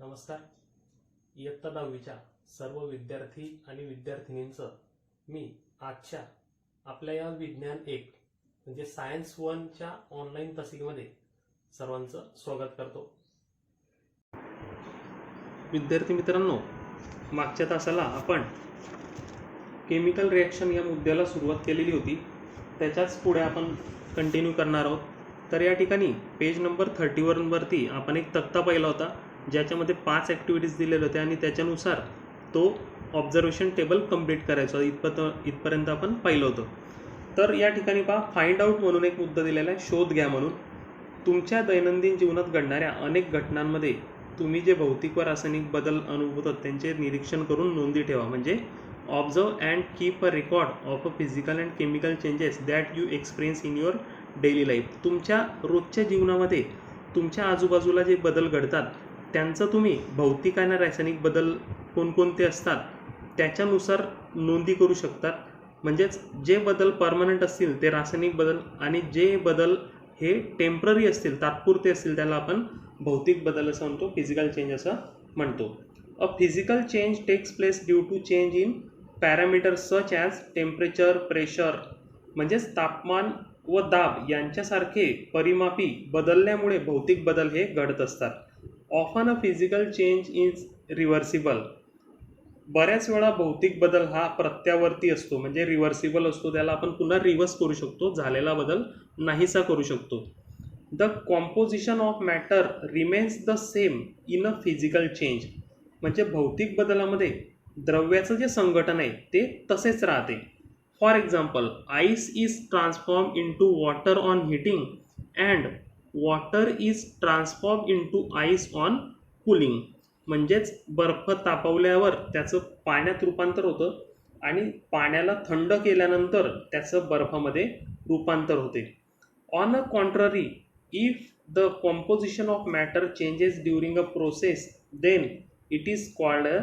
नमस्कार. इयत्ता 10वीच्या सर्व विद्यार्थी आणि विद्यार्थिनींचं मी आजच्या आपल्या या विज्ञान 1 म्हणजे सायन्स 1च्या ऑनलाईन तासिकेमध्ये सर्वांचं स्वागत करतो. विद्यार्थी मित्रांनो, मागच्या तासाला आपण केमिकल रिॲक्शन या मुद्द्याला सुरुवात केलेली होती. त्याच्याच पुढे आपण कंटिन्यू करणार आहोत. तर या ठिकाणी पेज नंबर 31 वरती आपण एक तक्ता पाहिला होता, ज्याच्यामध्ये 5 ॲक्टिव्हिटीज दिलेले होते आणि त्याच्यानुसार तो ऑब्झर्वेशन टेबल कंप्लीट करायचा. इथपर्यंत आपण पाहिलं होतं. तर या ठिकाणी पहा, फाइंड आउट म्हणून एक मुद्दा दिलेला आहे, शोध घ्या म्हणून. तुमच्या दैनंदिन जीवनात घडणाऱ्या अनेक घटनांमध्ये तुम्ही जे भौतिक व रासायनिक बदल अनुभवतात त्यांचे निरीक्षण करून नोंदी ठेवा. म्हणजे observe and keep a record of a physical and chemical changes that you experience in your daily life. तुमच्या रोजच्या जीवनामध्ये तुमच्या आजूबाजूला जे बदल घडतात त्यांचं तुम्ही भौतिक आणि रासायनिक बदल कोणकोणते असतात त्याच्यानुसार नोंदी करू शकतात. म्हणजेच जे बदल परमनंट असतील ते रासायनिक बदल, आणि जे बदल हे टेम्पररी असतील, तात्पुरते असतील, त्याला आपण भौतिक बदल असं म्हणतो, फिजिकल चेंज असं म्हणतो. A physical change takes place due to change in parameters such as temperature, pressure, म्हणजेच तापमान व दाब यांच्यासारखे परिमापी बदलल्यामुळे भौतिक बदल हे घडत असतात. Often a physical change is reversible. बऱ्याच वेळा भौतिक बदल हा प्रत्यावर्ती असतो, म्हणजे रिव्हर्सिबल असतो. त्याला आपण पुन्हा रिव्हर्स करू शकतो, झालेला बदल नाहीसा करू शकतो. The composition of matter remains the same in a physical change. म्हणजे भौतिक बदलामध्ये द्रव्याचं जे संघटन आहे ते तसेच राहते. For example, ice is transform into water on heating and water is transform into ice on cooling. म्हणजेच बर्फ तापवल्यावर त्याचं पाण्यात रूपांतर होतं आणि पाण्याला थंड केल्यानंतर त्याचं बर्फामध्ये रूपांतर होते. On a contrary, if the composition of matter changes during a process then it is called a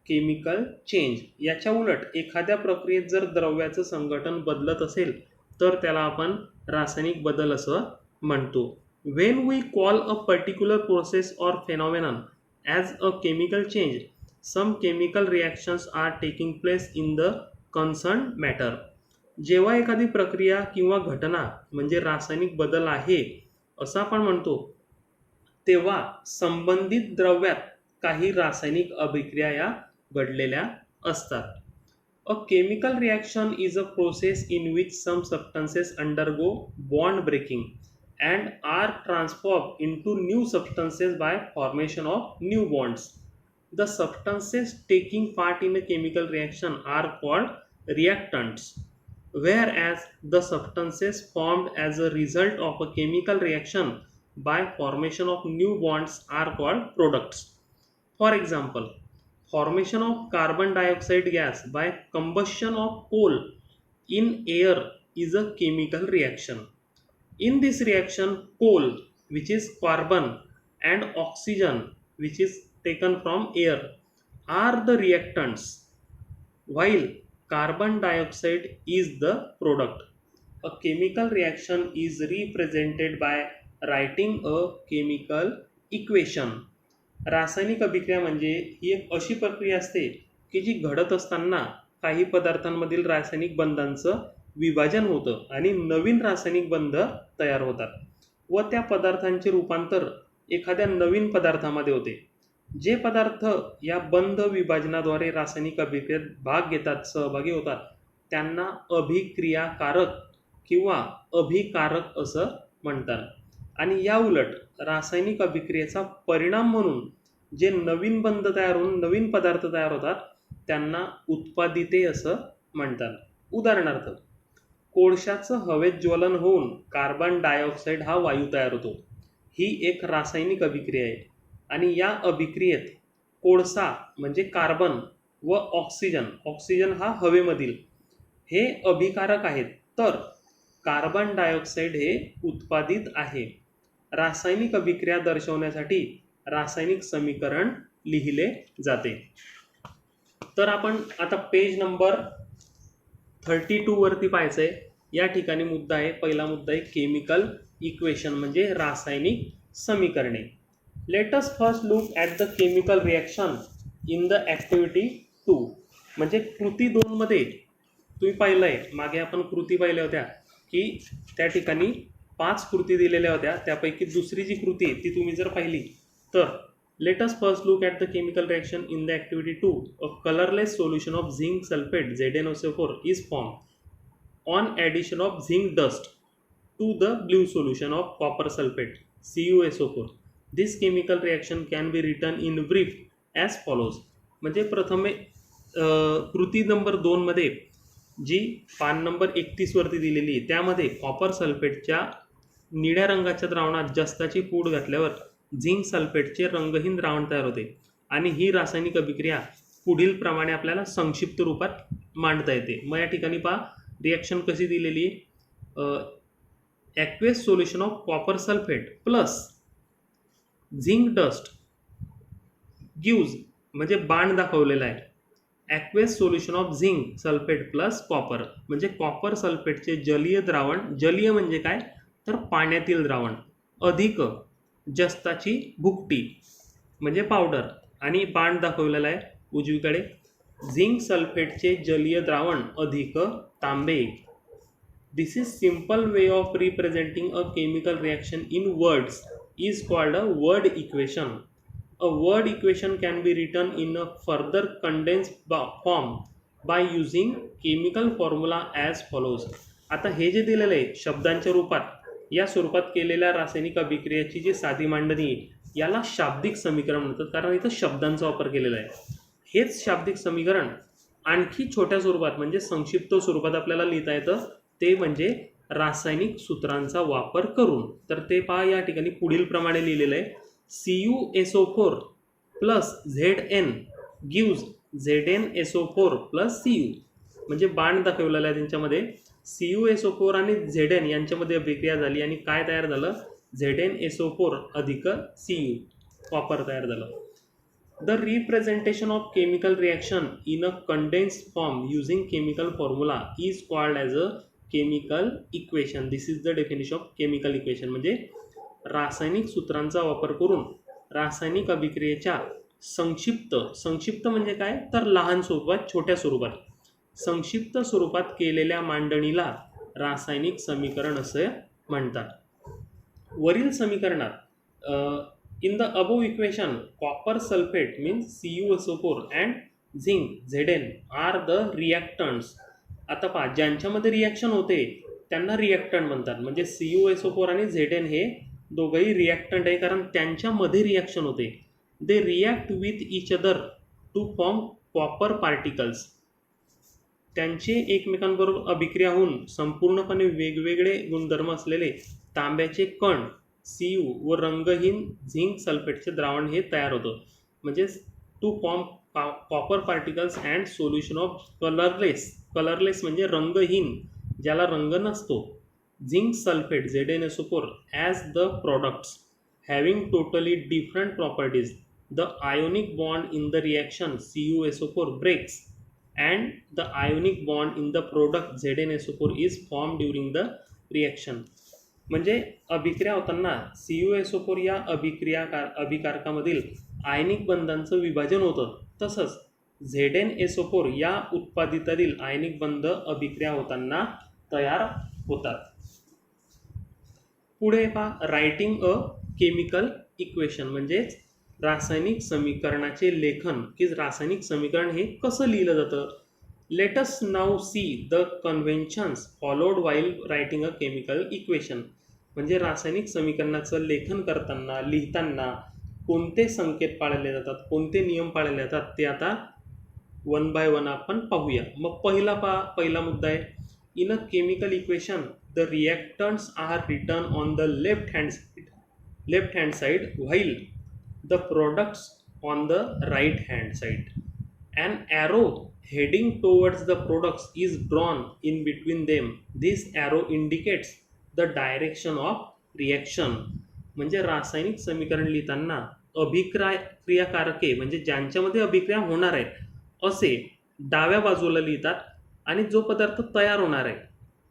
chemical change. याच्या उलट एखाद्या प्रक्रियेत जर द्रव्याचं संघटन बदलत असेल तर त्याला आपण रासायनिक बदल असं म्हणतो. When we call a particular process or phenomenon as a chemical change, some chemical reactions are taking place in the concerned matter. जेव्हा एखादी प्रक्रिया किंवा घटना म्हणजे रासायनिक बदल आहे असं आपण म्हणतो, तेव्हा संबंधित द्रव्यात काही रासायनिक अभिक्रिया या घडलेल्या असतात. A chemical reaction is a process in which some substances undergo bond breaking and are transformed into new substances by formation of new bonds. The substances taking part in a chemical reaction are called reactants, whereas the substances formed as a result of a chemical reaction by formation of new bonds are called products. For example, formation of carbon dioxide gas by combustion of coal in air is a chemical reaction. In this reaction, coal, which is carbon, and oxygen, which is taken from air, are the reactants, while carbon dioxide is the product. A chemical reaction is represented by writing a chemical equation. रासायनिक अभिक्रिया म्हणजे ही एक अशी प्रक्रिया असते की जी घडत असताना काही पदार्थांमधील रासायनिक बंधांचं विभाजन होतं आणि नवीन रासायनिक बंध तयार होतात व त्या पदार्थांचे रूपांतर एखाद्या नवीन पदार्थामध्ये होते. जे पदार्थ या बंध विभाजनाद्वारे रासायनिक अभिक्रियेत भाग घेतात, सहभागी होतात, त्यांना अभिक्रियाकारक किंवा अभिकारक असं म्हणतात. आणि या उलट रासायनिक अभिक्रियेचा परिणाम म्हणून जे नवीन बंध तयार होऊन नवीन पदार्थ तयार होतात त्यांना उत्पादिते असं म्हणतात. उदाहरणार्थ, कोळशाचं हवेत ज्वलन होऊन कार्बन डायऑक्साईड हा वायू तयार होतो. ही एक रासायनिक अभिक्रिया आहे आणि या अभिक्रियेत कोळसा म्हणजे कार्बन व ऑक्सिजन हा हवेमधील, हे अभिकारक आहेत, तर कार्बन डायऑक्साईड हे उत्पादित आहे. रासायनिक अभिक्रिया दर्शवण्यासाठी रासायनिक समीकरण लिहिले जाते. तर आपण आता पेज नंबर 32 वरती पाहायचं आहे. या ठिकाणी मुद्दा आहे, पहिला मुद्दा आहे केमिकल इक्वेशन म्हणजे रासायनिक समीकरणे. Let us first look at the chemical reaction in the activity 2. म्हणजे कृती 2 मध्ये तुम्ही पाहिलं आहे, मागे आपण कृती पाहिल्या होत्या की त्या ठिकाणी 5 कृती दिलेल्या होत्या, त्यापैकी दुसरी जी कृती आहे ती तुम्ही जर पाहिली तर let us first look at the chemical reaction in the activity 2. A colourless solution of zinc sulphate ZnSO4 is form on addition of zinc dust to the blue solution of copper sulfate CuSO4. This chemical reaction can be written in brief as follows. म्हणजे प्रथमे कृती number 2 मध्ये जी पान number 31 वरती दिलेली आहे त्यामध्ये copper सल्फेटच्या निळ्या रंगाच्या द्रावणात जस्ताची पूड घातल्यावर झिंक सल्फेटचे रंगहीन द्रावण तयार होते आणि ही रासायनिक अभिक्रिया पुढील प्रमाणे आपल्याला संक्षिप्त रूपात मांडता येते. मग या ठिकाणी पहा रिॲक्शन कशी दिलेली aqueous solution of copper sulphate plus zinc dust gives म्हणजे बाण दाखवलेला आहे. Aqueous solution of zinc sulphate plus copper म्हणजे कॉपर सल्फेटचे जलीय द्रावण, जलीय म्हणजे काय तर पाण्यातील द्रावण, अधिक जस्ताची भुकटी म्हणजे पावडर आणि बाण दाखवलेला आहे उजवीकडे झिंक सल्फेटचे जलीय द्रावण अधिक तांबे. This is simple way of representing a chemical reaction in words is called a word equation. A word equation can be written in a further condensed form by using chemical formula as follows. आता हे जे दिलेलं आहे शब्दांच्या रूपात या स्वरूपात केलेल्या रासायनिक अभिक्रियेची जी साधी मांडणी आहे याला शाब्दिक समीकरण म्हणतात, कारण इथं शब्दांचा वापर केलेला आहे. हेच शाब्दिक समीकरण आणखी छोट्या स्वरूपात म्हणजे संक्षिप्त स्वरूपात आपल्याला लिहिता येतं, ते म्हणजे रासायनिक सूत्रांचा वापर करून. तर ते पहा या ठिकाणी पुढील प्रमाणे लिहिलेलं आहे. CuSO4 plus Zn gives ZnSO4 plus Cu. म्हणजे बाण दाखवलेला आहे त्यांच्यामध्ये CuSO4 आणि Zn यांच्यामध्ये अभिक्रिया झाली आणि काय तयार झालं ZnSO4 अधिक Cu कॉपर तयार झालं. The representation of chemical reaction in a condensed form using chemical formula is called as a chemical equation. This is the definition of chemical equation. म्हणजे रासायनिक सूत्रांचा वापर करून रासायनिक अभिक्रियेच्या संक्षिप्त म्हणजे काय तर लहान स्वरूपात, छोट्या स्वरूपात, संक्षिप्त स्वरूपात केलेल्या मांडणीला रासायनिक समीकरण असे म्हणतात. वरील समीकरणात in the above equation copper sulphate means CuSO4 and zinc Zn are the reactants. आता पहा ज्यांच्यामध्ये रिॲक्शन होते त्यांना रिॲक्टंट म्हणतात. म्हणजे CuSO4 आणि Zn हे दोघंही रिॲक्टंट आहे कारण त्यांच्यामध्ये रिॲक्शन होते. They react with each other to form copper particles. त्यांचे एकमेकांबरोबर अभिक्रिया होऊन संपूर्णपणे वेगवेगळे गुणधर्म असलेले तांब्याचे कण Cu व रंगहीन झिंक सल्फेटचे द्रावण हे तयार होतं. म्हणजे to form copper particles and solution of colourless म्हणजे रंगहीन, ज्याला रंग नसतो, zinc sulphate ZnSO4 as the products having totally different properties. The ionic bond in the reaction CuSO4 breaks and the ionic bond in the product ZnSO4 is formed during the reaction. म्हणजे अभिक्रिया होताना CuSO4 या अभिकारकामधील आयनिक बंधांचं विभाजन होतं, तसंच ZnSO4 या उत्पादितातील आयनिक बंध अभिक्रिया होताना तयार होतात. पुढे पहा रायटिंग अ केमिकल इक्वेशन म्हणजेच रासायनिक समीकरणाचे लेखन की रासायनिक समीकरण हे कसं लिहिलं जातं. Let us now see the conventions followed while writing a chemical equation. म्हणजे रासायनिक समीकरणाचं लेखन करताना लिहिताना कोणते संकेत पाळले जातात, कोणते नियम पाळले जातात ते आता वन बाय वन आपण पाहूया. मग पहिला मुद्दा आहे in a chemical equation the reactants are written on the left hand side while the products on the right hand side. An arrow heading towards the products is drawn in between them. This arrow indicates the direction of reaction. म्हणजे रासायनिक समीकरण लिहिताना अभिक्रियाकारके म्हणजे ज्यांच्यामध्ये अभिक्रिया होणार आहे असे डाव्या बाजूला लिहितात आणि जो पदार्थ तयार होणार आहे,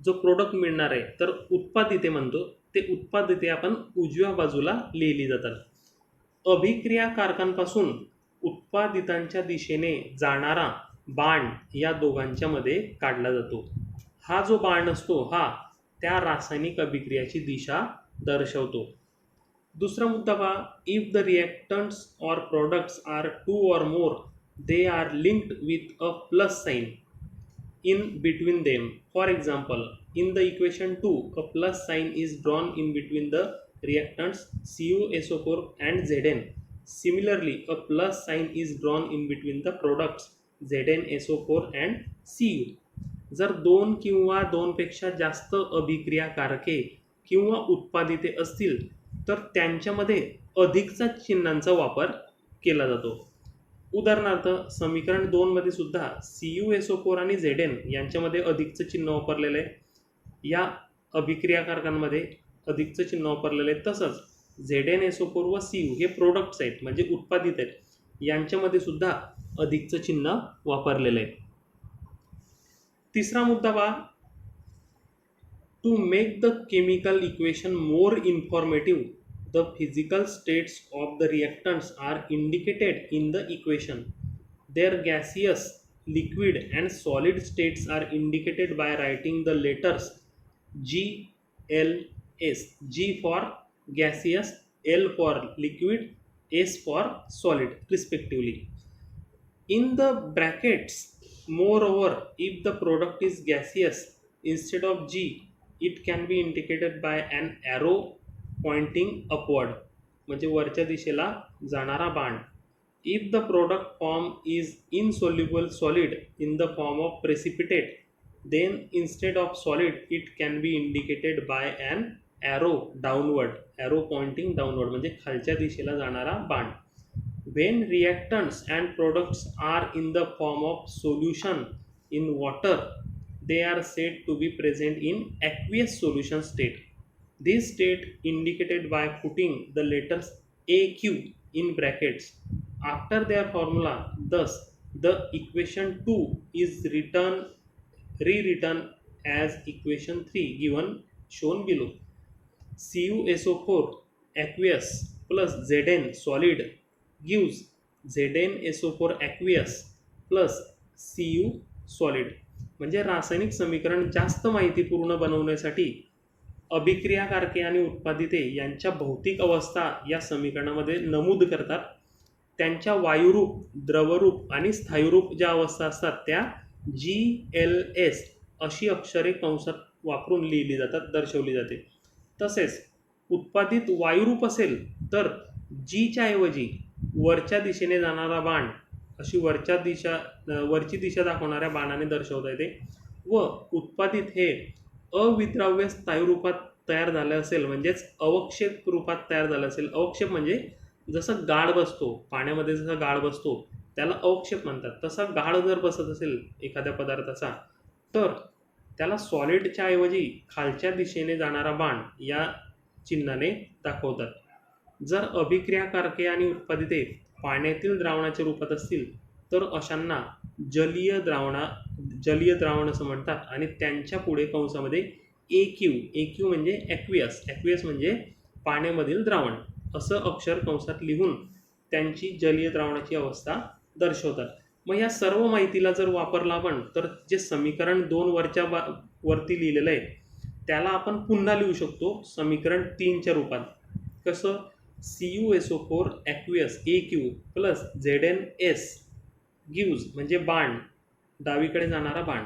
जो प्रोडक्ट मिळणार आहे तर उत्पादिते म्हणतो, ते उत्पादिते आपण उजव्या बाजूला लिहिली जातात. अभिक्रियाकारकांपासून उत्पादितांच्या दिशेने जाणारा बाण या दोघांच्या मध्ये काढला जातो. हा जो बाण असतो हा त्या रासायनिक अभिक्रियाची दिशा दर्शवतो. दुसरा मुद्दा पहा, if the reactants or products are two or more they are linked with a plus sign in between them. For example, in the equation 2, a plus sign is drawn in between the reactants CuSO4 and Zn. Similarly, a plus sign is drawn in between the products ZnSO4 and Cu. जर दोन किंवा दोनपेक्षा जास्त अभिक्रियाकारके किंवा उत्पादिते असतील तर त्यांच्यामध्ये अधिकचा चिन्हांचा वापर केला जातो. उदाहरणार्थ समीकरण 2 मध्ये सुद्धा CuSO4 आणि Zn यांच्यामध्ये अधिकचं चिन्ह वापरलेलं आहे. या अभिक्रियाकारकांमध्ये अधिकचं चिन्ह वापरलेलं आहे. तसंच ZnSO4 व Cu हे प्रोडक्ट्स आहेत म्हणजे उत्पादित आहेत, यांच्यामध्ये सुद्धा अधिकचं चिन्ह वापरलेलं आहे. तिसरा मुद्दा पहा, to make the chemical equation more informative the physical states of the reactants are indicated in the equation. Their gaseous, liquid and solid states are indicated by writing the letters G, L, S. G for gaseous, L for liquid, S for solid respectively. In the brackets, moreover, if the product is gaseous, instead of G, it can be indicated by an arrow pointing upward म्हणजे वरच्या दिशेला जाणारा बाण. If the product form is insoluble solid in the form of precipitate then instead of solid it can be indicated by an arrow downward, arrow pointing downward म्हणजे खालच्या दिशेला जाणारा बाण. When reactants and products are in the form of solution in water they are said to be present in aqueous solution state. This state indicated by putting the letters AQ in brackets after their formula. Thus, the equation 2 is rewritten as equation 3 given shown below. CuSO4 aqueous plus Zn solid gives ZnSO4 aqueous plus Cu solid. म्हणजे रासायनिक समीकरण जास्त माहितीपूर्ण बनवण्यासाठी अभिक्रियाकारके आणि उत्पादिते यांच्या भौतिक अवस्था या समीकरणामध्ये नमूद करतात. त्यांच्या वायुरूप, द्रवरूप आणि स्थायूरूप ज्या अवस्था असतात त्या GLS अशी अक्षरे कंसात वापरून लिहिली जातात, दर्शवली जाते. तसेच उत्पादित वायुरूप असेल तर Gच्या ऐवजी वरच्या दिशेने जाणारा बाण अशी वरची दिशा दाखवणाऱ्या बाणाने दर्शवता येते. व उत्पादित हे अविद्राव्य स्थायू रूपात तयार झालं असेल म्हणजेच अवक्षेप रूपात तयार झालं असेल. अवक्षेप म्हणजे जसं गाळ बसतो पाण्यामध्ये, जसा गाळ बसतो त्याला अवक्षेप म्हणतात. तसा गाळ जर बसत असेल एखाद्या पदार्थाचा तर त्याला सॉलिडच्या ऐवजी खालच्या दिशेने जाणारा बाण या चिन्हाने दाखवतात. जर अभिक्रियाकारके आणि उत्पादिते पाण्यातील द्रावणाच्या रूपात असतील तर अशांना जलीय द्रावण असं म्हणतात. आणि त्यांच्या पुढे कंसामध्ये AQ म्हणजे ॲक्वियस म्हणजे पाण्यामधील द्रावण असं अक्षर कंसात लिहून त्यांची जलीय द्रावणाची अवस्था दर्शवतात. मग या सर्व माहितीला जर वापरला आपण तर जे समीकरण 2 वरती लिहिलेलं आहे त्याला आपण पुन्हा लिहू शकतो समीकरण 3च्या रूपात. कसं? CuSO4 aqueous AQ plus ZnS gives म्हणजे बाण, डावीकडे जाणारा बाण,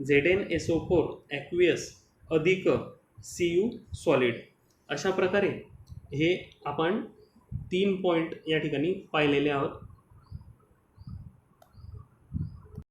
ZnSO4 ॲक्वियस अधिक Cu सॉलिड. अशा प्रकारे हे आपण 3 पॉईंट या ठिकाणी पाहिलेले आहोत.